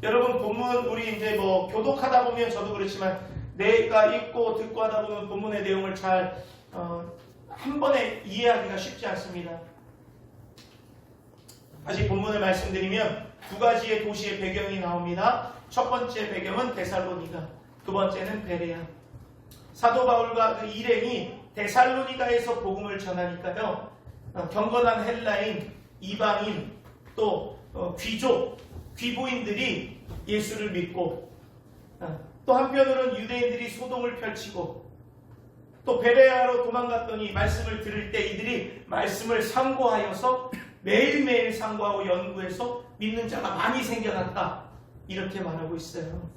여러분 본문 우리 이제 뭐 교독하다 보면 저도 그렇지만 내가 읽고 듣고 하다 보면 본문의 내용을 잘 한 번에 이해하기가 쉽지 않습니다. 다시 본문을 말씀드리면 두 가지의 도시의 배경이 나옵니다. 첫 번째 배경은 데살로니가, 두 번째는 베레아. 사도 바울과 그 일행이 데살로니가에서 복음을 전하니까요. 경건한 헬라인, 이방인, 또 귀족, 귀부인들이 예수를 믿고 또 한편으로는 유대인들이 소동을 펼치고 또 베레아로 도망갔더니 말씀을 들을 때 이들이 말씀을 상고하여서 매일매일 상고하고 연구해서 믿는 자가 많이 생겨났다. 이렇게 말하고 있어요.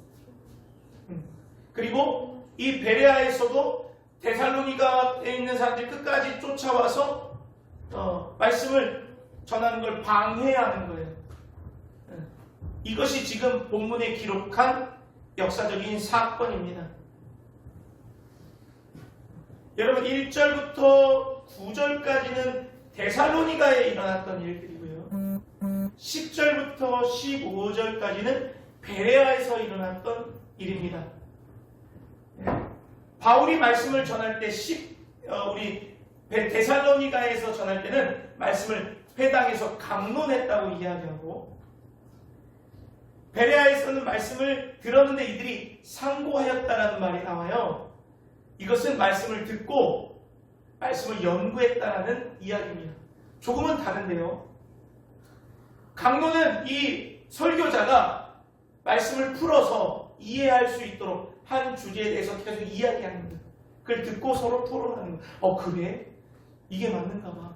그리고 이 베레아에서도 데살로니가에 있는 사람들이 끝까지 쫓아와서 말씀을 전하는 걸 방해하는 거예요. 이것이 지금 본문에 기록한 역사적인 사건입니다. 여러분 1절부터 9절까지는 데살로니가에 일어났던 일들이고요. 10절부터 15절까지는 베레아에서 일어났던 일입니다. 바울이 말씀을 전할 때 우리 데살로니가에서 전할 때는 말씀을 회당에서 강론했다고 이야기하고 베레아에서는 말씀을 들었는데 이들이 상고하였다라는 말이 나와요. 이것은 말씀을 듣고 말씀을 연구했다라는 이야기입니다. 조금은 다른데요. 강론은 이 설교자가 말씀을 풀어서 이해할 수 있도록 한 주제에 대해서 계속 이야기하는 거예요. 그걸 듣고 서로 토론하는 거예요. 그래? 이게 맞는가 봐.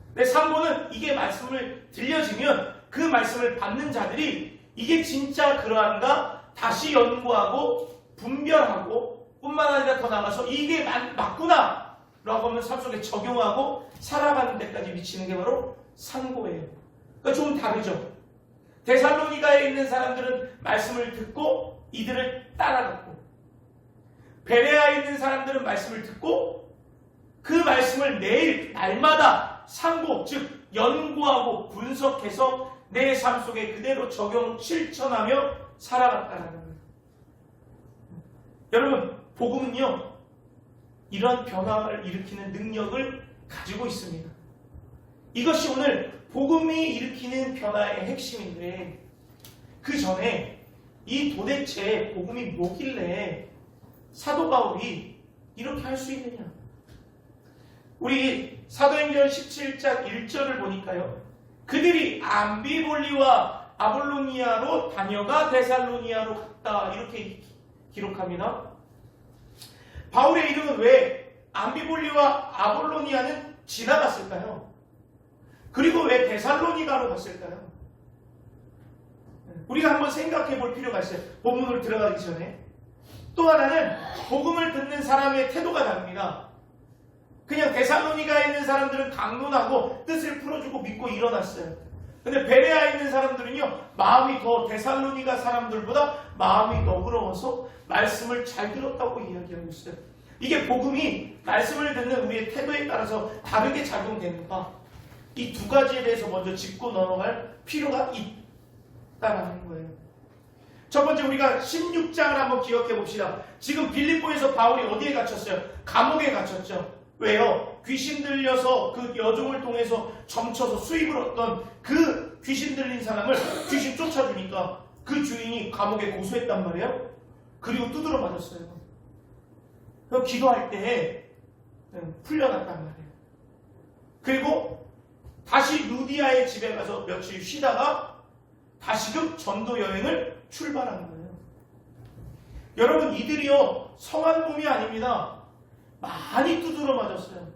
근데 상고는 이게 말씀을 들려지면 그 말씀을 받는 자들이 이게 진짜 그러한가 다시 연구하고 분별하고 뿐만 아니라 더 나아가서 이게 맞구나 라고 하면 삶 속에 적용하고 살아가는 데까지 미치는 게 바로 상고예요. 그러니까 조금 다르죠. 데살로니가에 있는 사람들은 말씀을 듣고 이들을 따라갔고 베레아에 있는 사람들은 말씀을 듣고 그 말씀을 매일 날마다 상고 즉 연구하고 분석해서 내 삶 속에 그대로 적용 실천하며 살아갔다는 거예요. 여러분 복음은요 이런 변화를 일으키는 능력을 가지고 있습니다. 이것이 오늘 복음이 일으키는 변화의 핵심인데 그 전에 이 도대체 복음이 뭐길래 사도 바울이 이렇게 할 수 있느냐. 우리 사도행전 17장 1절을 보니까요. 그들이 암비볼리와 아볼로니아로 다녀가 데살로니아로 갔다 이렇게 기록합니다. 바울의 이름은 왜 암비볼리와 아볼로니아는 지나갔을까요? 그리고 왜 데살로니가로 갔을까요? 우리가 한번 생각해 볼 필요가 있어요. 본문으로 들어가기 전에. 또 하나는 복음을 듣는 사람의 태도가 다릅니다. 그냥 데살로니가에 있는 사람들은 강론하고 뜻을 풀어주고 믿고 일어났어요. 근데 베레아에 있는 사람들은요 마음이 더 데살로니가 사람들보다 마음이 너그러워서 말씀을 잘 들었다고 이야기하고 있어요. 이게 복음이 말씀을 듣는 우리의 태도에 따라서 다르게 작용되는가, 이 두 가지에 대해서 먼저 짚고 넘어갈 필요가 있다라는 거예요. 첫 번째 우리가 16장을 한번 기억해 봅시다. 지금 빌립보에서 바울이 어디에 갇혔어요? 감옥에 갇혔죠. 왜요? 귀신 들려서 그 여종을 통해서 점쳐서 수입을 얻던 그 귀신 들린 사람을 귀신 쫓아주니까 그 주인이 감옥에 고소했단 말이에요. 그리고 두드러 맞았어요. 그래서 기도할 때 풀려났단 말이에요. 그리고 다시 루디아의 집에 가서 며칠 쉬다가 다시금 전도 여행을 출발하는 거예요. 여러분 이들이요 성한 몸이 아닙니다. 많이 두드러 맞았어요.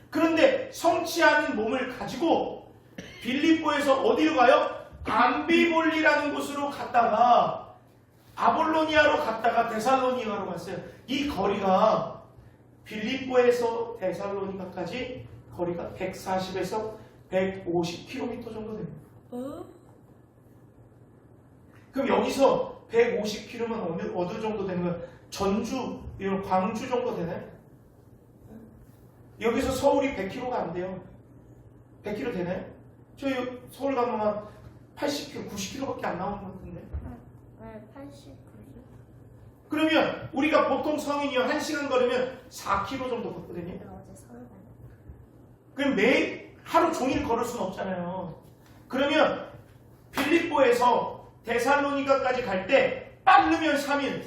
그런데 성치 않은 몸을 가지고 빌립보에서 어디로 가요? 암비볼리라는 곳으로 갔다가 아볼로니아로 갔다가 데살로니가로 갔어요. 이 거리가 빌립보에서 데살로니가까지 거리가 140에서 150km 정도 됩니다. 그럼 여기서 150km면 어느 정도 되는 거예요? 전주, 이런 광주 정도 되나요? 여기서 서울이 100km가 안 돼요. 100km 되나요? 저희 서울 가면 한 80km, 90km밖에 안 나오는 것 같은데. 네, 89주. 그러면 우리가 보통 성인이요 1시간 걸으면 4km 정도 걷거든요. 네, 어제 서울 갔는데. 그럼 매일 하루 종일 걸을 수는 없잖아요. 그러면 빌립보에서 데살로니가까지 갈 때 빠르면 3일,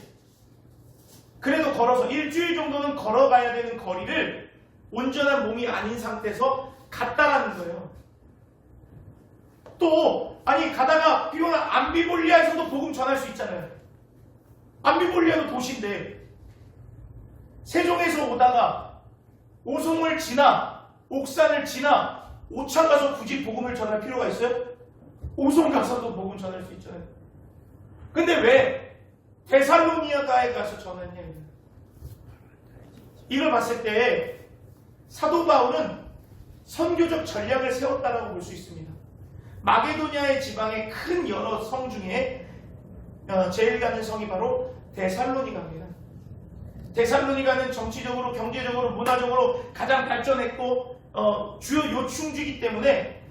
그래도 걸어서 일주일 정도는 걸어가야 되는 거리를 온전한 몸이 아닌 상태에서 갔다라는 거예요. 또 아니 가다가 비오는 암비볼리아에서도 복음 전할 수 있잖아요. 암비볼리아도 도시인데 세종에서 오다가 오송을 지나 옥산을 지나 오창 가서 굳이 복음을 전할 필요가 있어요? 오송 가서도 복음 전할 수 있잖아요. 근데 왜 데살로니가에 가서 전했냐? 이걸 봤을 때 사도 바울은 선교적 전략을 세웠다라고 볼 수 있습니다. 마게도냐의 지방의 큰 여러 성 중에 제일 가는 성이 바로 데살로니가입니다. 데살로니가는 정치적으로, 경제적으로, 문화적으로 가장 발전했고 주요 요충지이기 때문에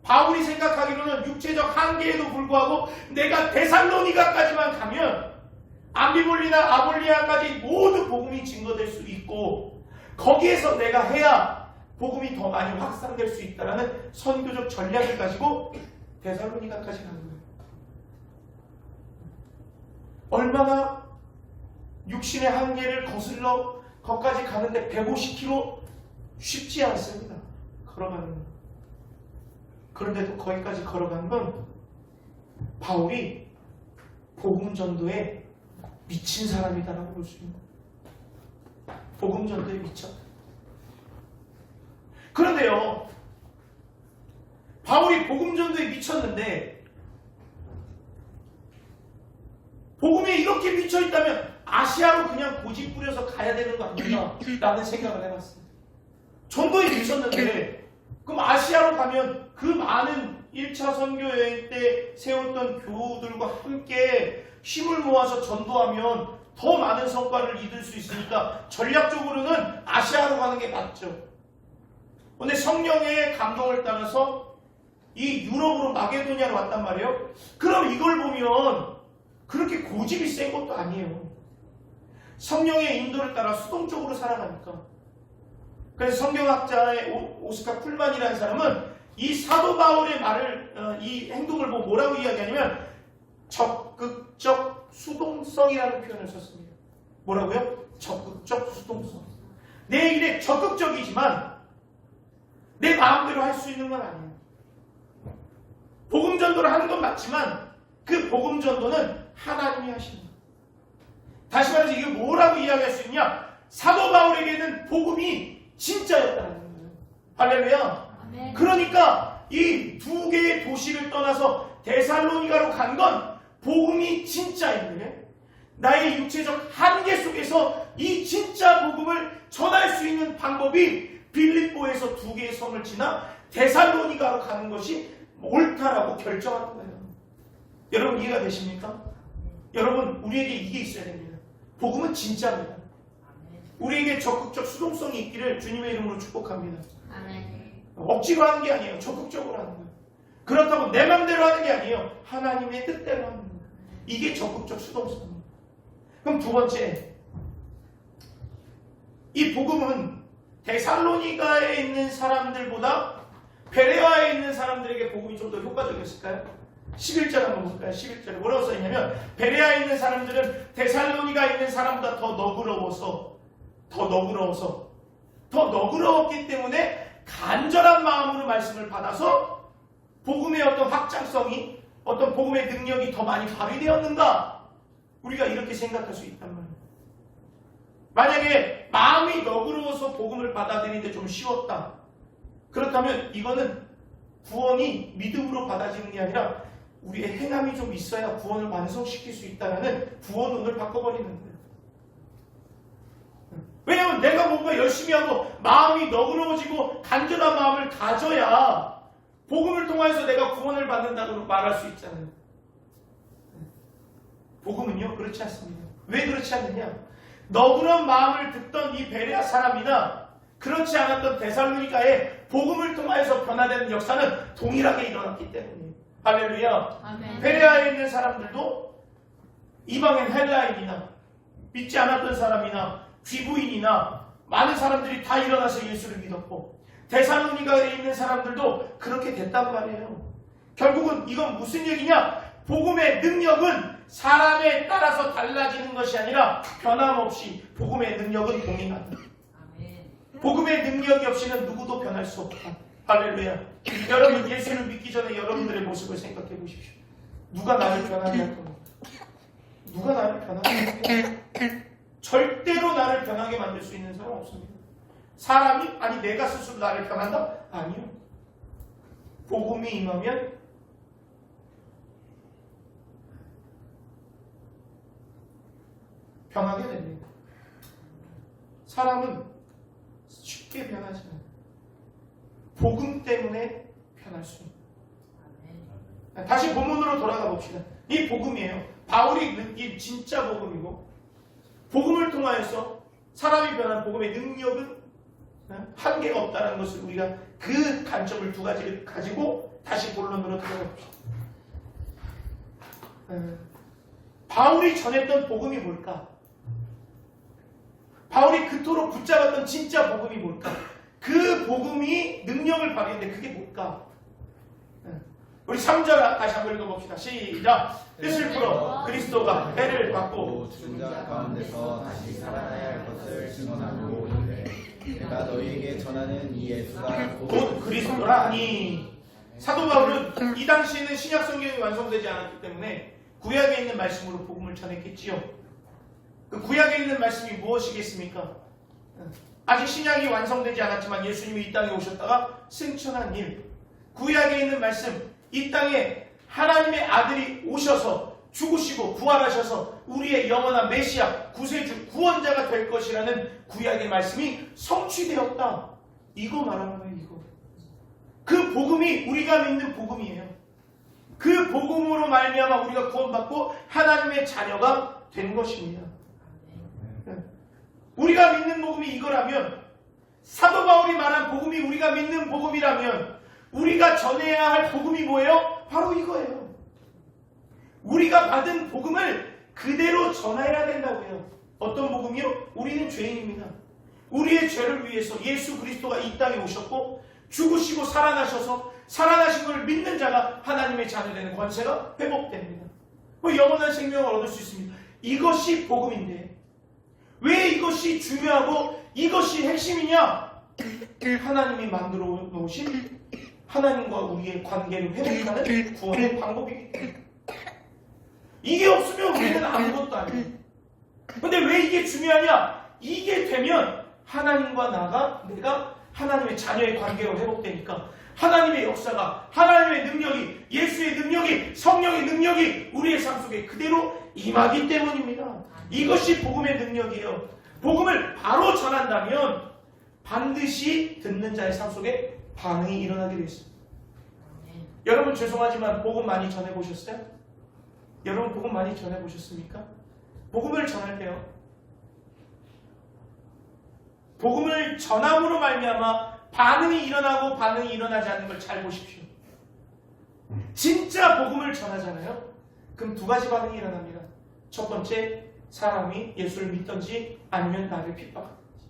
바울이 생각하기로는 육체적 한계에도 불구하고 내가 데살로니가까지만 가면 암비볼리나 아볼리아까지 모두 복음이 증거될 수 있고 거기에서 내가 해야 복음이 더 많이 확산될 수 있다는 선교적 전략을 가지고 데살로니가까지 가는 거예요. 얼마나 육신의 한계를 거슬러 거기까지 가는데 150km 쉽지 않습니다. 걸어가는 건. 그런데도 거기까지 걸어간 건 바울이 복음 전도에 미친 사람이다라고 볼 수 있는 거예요. 복음 전도에 미쳤다. 그런데요, 바울이 복음 전도에 미쳤는데 복음에 이렇게 미쳐있다면 아시아로 그냥 고집 부려서 가야 되는 거 아닌가 라는 생각을 해봤습니다. 전도에 미쳤는데 그럼 아시아로 가면 그 많은 1차 선교 여행 때 세웠던 교우들과 함께 힘을 모아서 전도하면 더 많은 성과를 이룰 수 있으니까 전략적으로는 아시아로 가는 게 맞죠. 근데 성령의 감동을 따라서 이 유럽으로 마게도냐로 왔단 말이에요. 그럼 이걸 보면 그렇게 고집이 센 것도 아니에요. 성령의 인도를 따라 수동적으로 살아가니까. 그래서 성경학자의 오스카 풀만이라는 사람은 이 사도 바울의 말을 이 행동을 보고 뭐라고 이야기하냐면 적극적 수동성이라는 표현을 썼습니다. 뭐라고요? 적극적 수동성. 내 일에 적극적이지만 내 마음대로 할 수 있는 건 아니에요. 복음 전도를 하는 건 맞지만 그 복음 전도는 하나님이 하시는 거예요. 다시 말해서 이게 뭐라고 이야기할 수 있냐? 사도 바울에게는 복음이 진짜였다는 거예요. 할렐루야. 아멘. 그러니까 이 두 개의 도시를 떠나서 데살로니가로 간 건 복음이 진짜인데 나의 육체적 한계 속에서 이 진짜 복음을 전할 수 있는 방법이 빌립보에서 두 개의 성을 지나 데살로니가로 가는 것이 옳다라고 결정한 거예요. 여러분 이해가 되십니까? 여러분 우리에게 이게 있어야 됩니다. 복음은 진짜입니다. 우리에게 적극적 수동성이 있기를 주님의 이름으로 축복합니다. 아멘. 억지로 하는 게 아니에요. 적극적으로 하는 거예요. 그렇다고 내 맘대로 하는 게 아니에요. 하나님의 뜻대로 하는 거예요. 이게 적극적 수동성입니다. 그럼 두 번째, 이 복음은 데살로니가에 있는 사람들보다 베레아에 있는 사람들에게 복음이 좀 더 효과적이었을까요? 11절 한번 볼까요? 11절에 뭐라고 써있냐면 베레아에 있는 사람들은 데살로니가에 있는 사람보다 더 너그러웠기 때문에 간절한 마음으로 말씀을 받아서 복음의 어떤 확장성이, 어떤 복음의 능력이 더 많이 발휘되었는가? 우리가 이렇게 생각할 수 있단 말이에요. 만약에 마음이 너그러워서 복음을 받아들이는데 좀 쉬웠다. 그렇다면 이거는 구원이 믿음으로 받아지는 게 아니라 우리의 행함이 좀 있어야 구원을 완성시킬 수 있다는 구원론을 바꿔버리는 거예요. 왜냐하면 내가 뭔가 열심히 하고 마음이 너그러워지고 간절한 마음을 가져야 복음을 통해서 내가 구원을 받는다고 말할 수 있잖아요. 복음은요 그렇지 않습니다. 왜 그렇지 않느냐? 너그러운 마음을 듣던 이 베레아 사람이나 그렇지 않았던 데살로니가의 복음을 통하여서 변화되는 역사는 동일하게 일어났기 때문이에요. 할렐루야. 아멘. 베레아에 있는 사람들도 이방인 헬라인이나 믿지 않았던 사람이나 귀부인이나 많은 사람들이 다 일어나서 예수를 믿었고 데살로니가에 있는 사람들도 그렇게 됐단 말이에요. 결국은 이건 무슨 얘기냐? 복음의 능력은 사람에 따라서 달라지는 것이 아니라 변함없이 복음의 능력은 동일하다. 복음의 능력이 없이는 누구도 변할 수 없다. 할렐루야. 여러분 예수를 믿기 전에 여러분들의 모습을 생각해 보십시오. 누가 나를 변하게 할 겁니까? 누가 나를 변하게 할 겁니까? 절대로 나를 변하게 만들 수 있는 사람 없습니다. 사람이 아니 내가 스스로 나를 변한다? 아니요. 복음이 임하면 변하게 됩니다. 사람은 쉽게 변하지 않아요. 복음 때문에 변할 수 있는. 다시 본문으로 돌아가 봅시다. 이 복음이에요. 바울이 느낀 진짜 복음이고 복음을 통하여서 사람이 변한 복음의 능력은 한계가 없다는 것을 우리가 그 관점을 두 가지를 가지고 다시 본론으로 들어가 봅시다. 바울이 전했던 복음이 뭘까? 바울이 그토록 붙잡았던 진짜 복음이 뭘까? 그 복음이 능력을 발휘했는데 그게 뭘까? 우리 3절 다시 한번 읽어봅시다. 시작! 뜻을 풀어 그리스도가 해를 받고 죽은 자 가운데서 다시 살아나야 할 것을 증언하고 오는데 내가 너희에게 전하는 이 예수가 곧 그리스도라 하니. 사도 바울은 이 당시에는 신약 성경이 완성되지 않았기 때문에 구약에 있는 말씀으로 복음을 전했겠지요. 그 구약에 있는 말씀이 무엇이겠습니까? 아직 신약이 완성되지 않았지만 예수님이 이 땅에 오셨다가 승천한 일. 구약에 있는 말씀, 이 땅에 하나님의 아들이 오셔서 죽으시고 부활하셔서 우리의 영원한 메시아, 구세주, 구원자가 될 것이라는 구약의 말씀이 성취되었다. 이거 말하는 거예요. 이거. 그 복음이 우리가 믿는 복음이에요. 그 복음으로 말미암아 우리가 구원받고 하나님의 자녀가 된 것입니다. 우리가 믿는 복음이 이거라면, 사도 바울이 말한 복음이 우리가 믿는 복음이라면 우리가 전해야 할 복음이 뭐예요? 바로 이거예요. 우리가 받은 복음을 그대로 전해야 된다고요. 어떤 복음이요? 우리는 죄인입니다. 우리의 죄를 위해서 예수 그리스도가 이 땅에 오셨고 죽으시고 살아나셔서 살아나신 걸 믿는 자가 하나님의 자녀 되는 권세가 회복됩니다. 영원한 생명을 얻을 수 있습니다. 이것이 복음인데 왜 이것이 중요하고 이것이 핵심이냐? 하나님이 만들어 놓으신 하나님과 우리의 관계를 회복하는 구원의 방법이기 때문에. 이게 없으면 우리는 아무것도 아니에요. 근데 왜 이게 중요하냐? 이게 되면 하나님과 내가 하나님의 자녀의 관계로 회복되니까 하나님의 역사가, 하나님의 능력이, 예수의 능력이, 성령의 능력이 우리의 삶 속에 그대로 임하기 때문입니다. 이것이 복음의 능력이에요. 복음을 바로 전한다면 반드시 듣는 자의 삶 속에 반응이 일어나게 되어 있습니다. 여러분 죄송하지만 복음 많이 전해보셨어요? 여러분 복음 많이 전해보셨습니까? 복음을 전할 때요, 복음을 전함으로 말미암아 반응이 일어나고 반응이 일어나지 않는 걸 잘 보십시오. 진짜 복음을 전하잖아요. 그럼 두 가지 반응이 일어납니다. 첫 번째, 사람이 예수를 믿든지 아니면 나를 핍박하든지.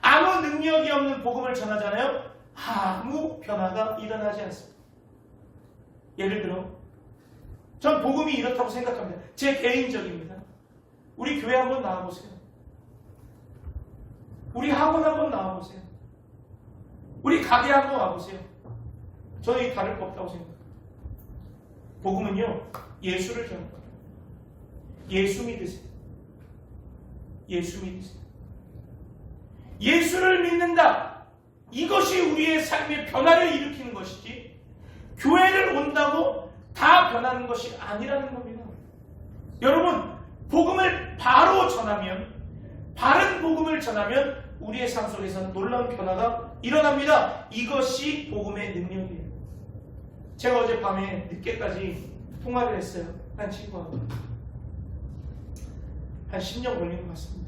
아무 능력이 없는 복음을 전하잖아요. 아무 변화가 일어나지 않습니다. 예를 들어 전 복음이 이렇다고 생각합니다. 제 개인적입니다. 우리 교회 한번 나와보세요. 우리 학원 한번 나와보세요. 우리 가게 한번 와보세요. 저는 다를 거 없다고 생각합니다. 복음은요, 예수를 전하는 거예요. 예수 믿으세요. 예수 믿으세요. 예수를 믿는다. 이것이 우리의 삶의 변화를 일으키는 것이지 교회를 온다고 다 변하는 것이 아니라는 겁니다. 여러분, 복음을 바로 전하면, 바른 복음을 전하면 우리의 삶 속에서는 놀라운 변화가 일어납니다. 이것이 복음의 능력이에요. 제가 어젯밤에 늦게까지 통화를 했어요. 한 친구하고. 한 10년 걸린 것 같습니다.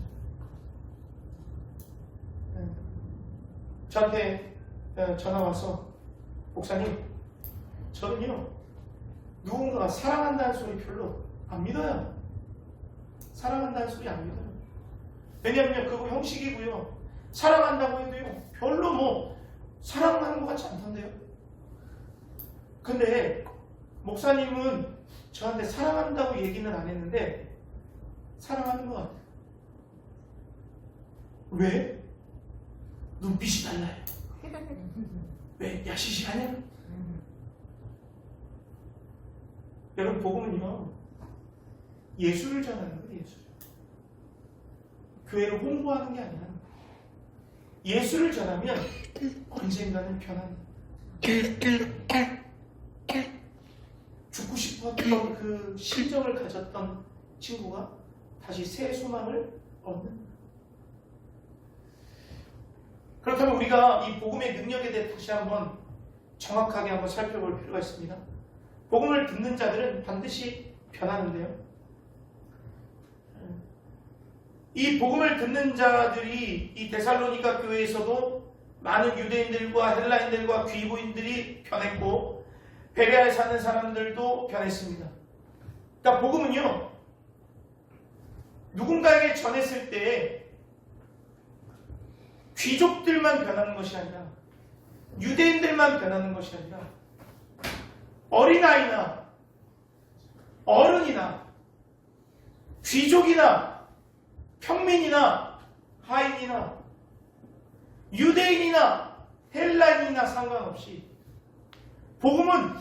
저한테 전화 와서, 목사님, 저는요 누군가가 사랑한다는 소리 별로 안 믿어요. 사랑한다는 소리 안 믿어요. 왜냐하면 그거 형식이고요. 사랑한다고 해도요. 별로 뭐 사랑하는 것 같지 않던데요. 근데 목사님은 저한테 사랑한다고 얘기는 안 했는데 사랑하는 것 같아요. 왜? 눈빛이 달라요. 왜? 야시시 하냐? 여러분 복음은요 예수를 전하는 거예요. 예수. 교회를 홍보하는 게 아니라 예수를 전하면 언젠가는 변합니다. 죽고 싶었던 그 심정을 가졌던 친구가 다시 새 소망을 얻는. 그렇다면 우리가 이 복음의 능력에 대해 다시 한번 정확하게 한번 살펴볼 필요가 있습니다. 복음을 듣는 자들은 반드시 변하는데요. 이 복음을 듣는 자들이 이 데살로니가 교회에서도 많은 유대인들과 헬라인들과 귀부인들이 변했고 베레아에 사는 사람들도 변했습니다. 그러니까 복음은요 누군가에게 전했을 때 귀족들만 변하는 것이 아니라 유대인들만 변하는 것이 아니라 어린아이나 어른이나 귀족이나 평민이나 하인이나 유대인이나 헬라인이나 상관없이 복음은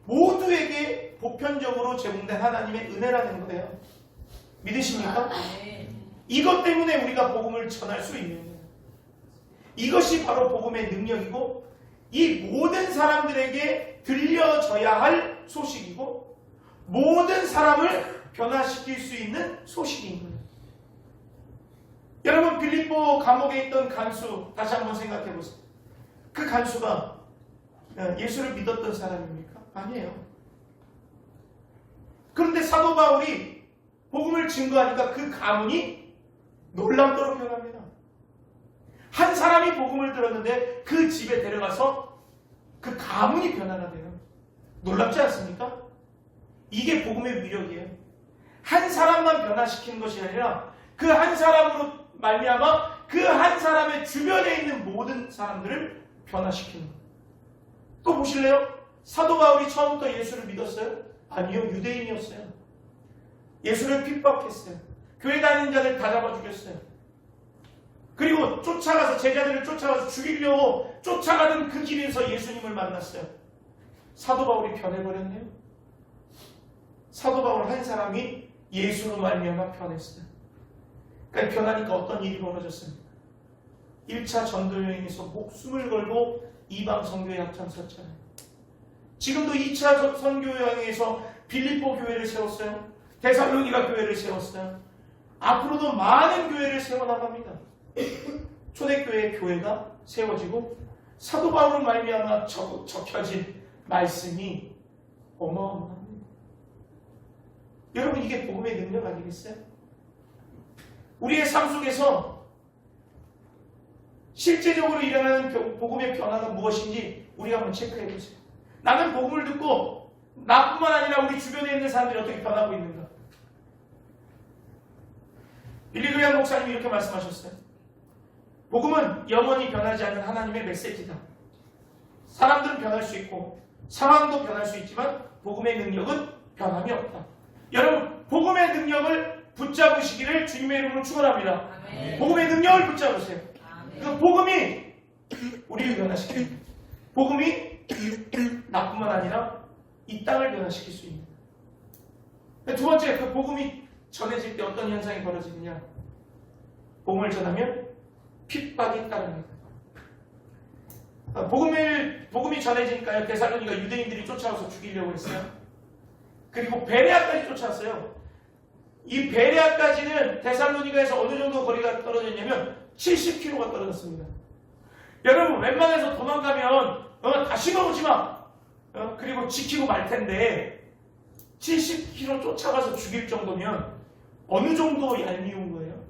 모두에게 보편적으로 제공된 하나님의 은혜라는 거예요. 믿으십니까? 이것 때문에 우리가 복음을 전할 수 있는 거예요. 이것이 바로 복음의 능력이고 이 모든 사람들에게 들려져야 할 소식이고 모든 사람을 변화시킬 수 있는 소식인 거예요. 여러분 빌립보 감옥에 있던 간수 다시 한번 생각해 보세요. 그 간수가 예수를 믿었던 사람입니까? 아니에요. 그런데 사도 바울이 복음을 증거하니까 그 가문이 놀랍도록 변합니다. 한 사람이 복음을 들었는데 그 집에 데려가서 그 가문이 변화가 돼요. 놀랍지 않습니까? 이게 복음의 위력이에요. 한 사람만 변화시키는 것이 아니라 그 한 사람으로 말미암아 그 한 사람의 주변에 있는 모든 사람들을 변화시키는 거예요. 또 보실래요? 사도 바울이 처음부터 예수를 믿었어요? 아니요. 유대인이었어요. 예수를 핍박했어요. 교회 다니는 자들 다 잡아 죽였어요. 그리고 쫓아가서 제자들을 쫓아가서 죽이려고 쫓아가던 그 길에서 예수님을 만났어요. 사도 바울이 변해버렸네요. 사도 바울 한 사람이 예수로 말미암아 변했어요. 그러니까 변하니까 어떤 일이 벌어졌습니까? 1차 전도 여행에서 목숨을 걸고 이방 선교에 앞장섰잖아요. 지금도 2차 선교 여행에서 빌립보 교회를 세웠어요. 데살로니가 교회를 세웠어요. 앞으로도 많은 교회를 세워나갑니다. 초대교회 교회가 세워지고 사도 바울은 말미암아 적혀진 말씀이 어마어마합니다. 여러분 이게 복음의 능력 아니겠어요? 우리의 삶 속에서 실제적으로 일어나는 복음의 변화가 무엇인지 우리가 한번 체크해 보세요. 나는 복음을 듣고 나뿐만 아니라 우리 주변에 있는 사람들이 어떻게 변하고 있는가? 빌리 그레이엄 목사님이 이렇게 말씀하셨어요. 복음은 영원히 변하지 않는 하나님의 메시지다. 사람들은 변할 수 있고 상황도 변할 수 있지만 복음의 능력은 변함이 없다. 여러분 복음의 능력을 붙잡으시기를 주님의 이름으로 축원합니다. 복음의 능력을 붙잡으세요. 그 복음이 우리를 변화시킵니다. 복음이 나뿐만 아니라 이 땅을 변화시킬 수 있는. 두 번째, 그 복음이 전해질 때 어떤 현상이 벌어지느냐? 복음을 전하면 핍박이 따릅니다. 복음이 전해지니까요. 데살로니가 유대인들이 쫓아와서 죽이려고 했어요. 그리고 베레아까지 쫓아왔어요. 이 베레아까지는 데살로니가에서 어느 정도 거리가 떨어졌냐면 70km가 떨어졌습니다. 여러분 웬만해서 도망가면 다시는 오지 마. 그리고 지키고 말 텐데 70km 쫓아가서 죽일 정도면 어느 정도 얄미운 거예요?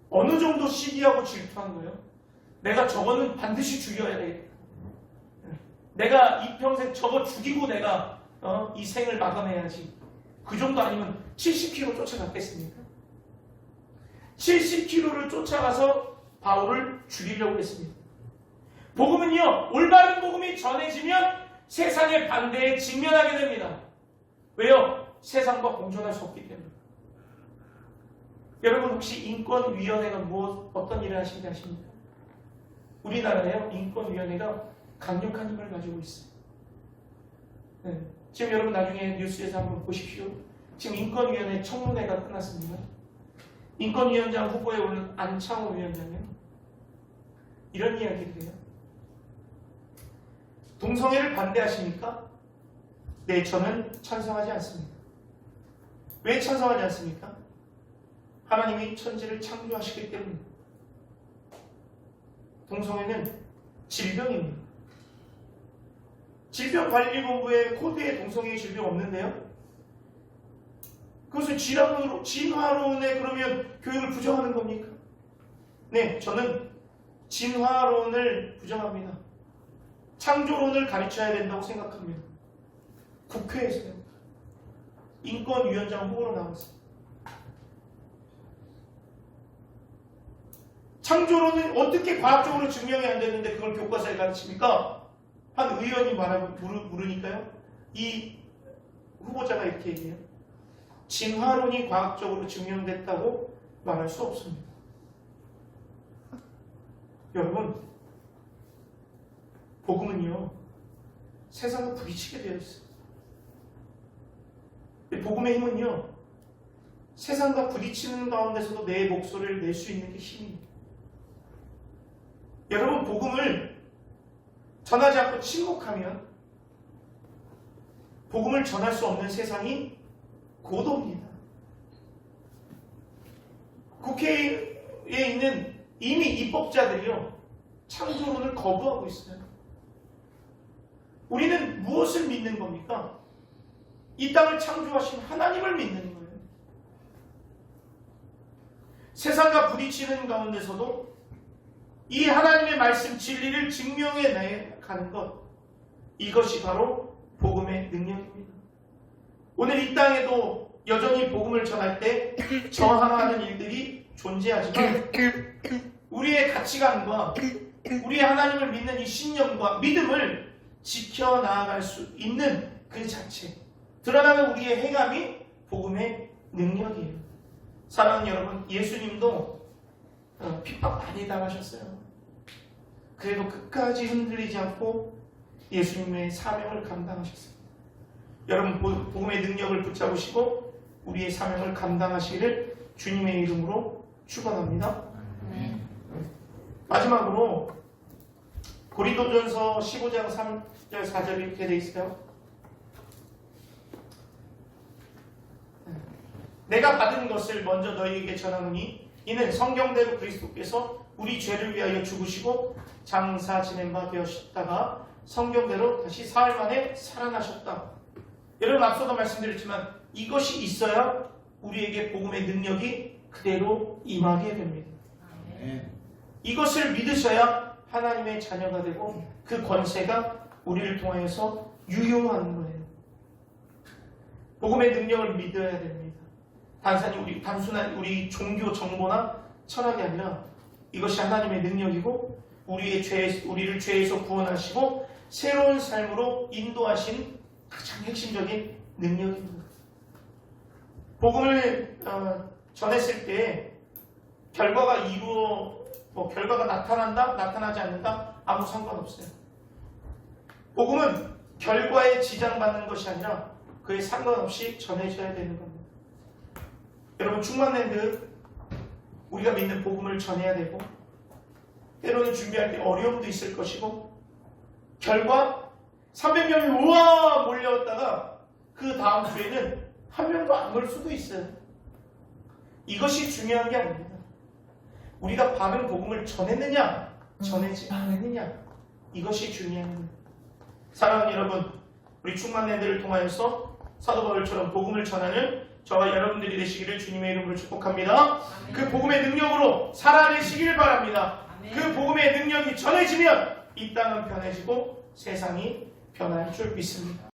어느 정도 시기하고 질투한 거예요? 내가 저거는 반드시 죽여야 되겠다. 내가 이 평생 저거 죽이고 내가 이 생을 막아내야지. 그 정도 아니면 70km 쫓아갔겠습니까? 70km를 쫓아가서 바울을 죽이려고 했습니다. 복음은요, 올바른 복음이 전해지면 세상의 반대에 직면하게 됩니다. 왜요? 세상과 공존할 수 없기 때문에. 여러분 혹시 인권위원회가 어떤 일을 하시는지 아십니까? 우리나라에요, 인권위원회가 강력한 힘을 가지고 있어요. 네. 지금 여러분 나중에 뉴스에서 한번 보십시오. 지금 인권위원회 청문회가 끝났습니다. 인권위원장 후보에 오른 안창호 위원장은 이런 이야기를 해요. 동성애를 반대하십니까? 네, 저는 찬성하지 않습니다. 왜 찬성하지 않습니까? 하나님이 천지를 창조하시기 때문입니다. 동성애는 질병입니다. 질병관리본부에 코드에 동성애 질병 없는데요? 그것을 진화론에 그러면 교육을 부정하는 겁니까? 네, 저는 진화론을 부정합니다. 창조론을 가르쳐야 된다고 생각합니다. 국회에서요. 인권위원장 후보로 나왔어요. 창조론은 어떻게 과학적으로 증명이 안 되는데 그걸 교과서에 가르칩니까? 한 의원이 물으니까요. 이 후보자가 이렇게 얘기해요. 진화론이 과학적으로 증명됐다고 말할 수 없습니다. 여러분, 복음은요, 세상과 부딪히게 되어 있어요. 복음의 힘은요, 세상과 부딪히는 가운데서도 내 목소리를 낼 수 있는 게 힘입니다. 여러분, 복음을 전하지 않고 침묵하면 복음을 전할 수 없는 세상이 고도입니다. 국회에 있는 이미 입법자들이요, 창조론을 거부하고 있어요. 우리는 무엇을 믿는 겁니까? 이 땅을 창조하신 하나님을 믿는 거예요. 세상과 부딪히는 가운데서도 이 하나님의 말씀 진리를 증명해 가는 것, 이것이 바로 복음의 능력입니다. 오늘 이 땅에도 여전히 복음을 전할 때 저항하는 일들이 존재하지만 우리의 가치관과 우리의 하나님을 믿는 이 신념과 믿음을 지켜나갈 수 있는 그 자체, 드러나는 우리의 행함이 복음의 능력이에요. 사랑하는 여러분, 예수님도 핍박 많이 당하셨어요. 그래도 끝까지 흔들리지 않고 예수님의 사명을 감당하셨습니다. 여러분, 복음의 능력을 붙잡으시고 우리의 사명을 감당하시기를 주님의 이름으로 축원합니다. 마지막으로 고린도전서 15장 3절 4절이 이렇게 되어 있어요. 내가 받은 것을 먼저 너희에게 전하노니 이는 성경대로 그리스도께서 우리 죄를 위하여 죽으시고 장사 지낸 바 되었다가 성경대로 다시 사흘 만에 살아나셨다. 여러분, 앞서도 말씀드렸지만 이것이 있어야 우리에게 복음의 능력이 그대로 임하게 됩니다. 이것을 믿으셔야 하나님의 자녀가 되고 그 권세가 우리를 통하여서 유용하는 거예요. 복음의 능력을 믿어야 됩니다. 단순한 우리 종교 정보나 철학이 아니라 이것이 하나님의 능력이고 우리를 죄에서 구원하시고 새로운 삶으로 인도하신 가장 핵심적인 능력입니다. 복음을 전했을 때 결과가 결과가 나타난다, 나타나지 않는다, 아무 상관없어요. 복음은 결과에 지장받는 것이 아니라 그에 상관없이 전해져야 되는 겁니다. 여러분, 충만랜드 우리가 믿는 복음을 전해야 되고 때로는 준비할 때 어려움도 있을 것이고 결과 300명이 우와 몰려왔다가 그 다음 주에는 한 명도 안 올 수도 있어요. 이것이 중요한 게 아닙니다. 우리가 바른 복음을 전했느냐 전하지 않았느냐, 이것이 중요한 겁니다. 사랑하는 여러분, 우리 충만랜드를 통하여서 사도 바울처럼 복음을 전하는 저와 여러분들이 되시기를 주님의 이름으로 축복합니다. 아멘. 그 복음의 능력으로 살아내시길 바랍니다. 아멘. 그 복음의 능력이 전해지면 이 땅은 변해지고 세상이 변할 줄 믿습니다.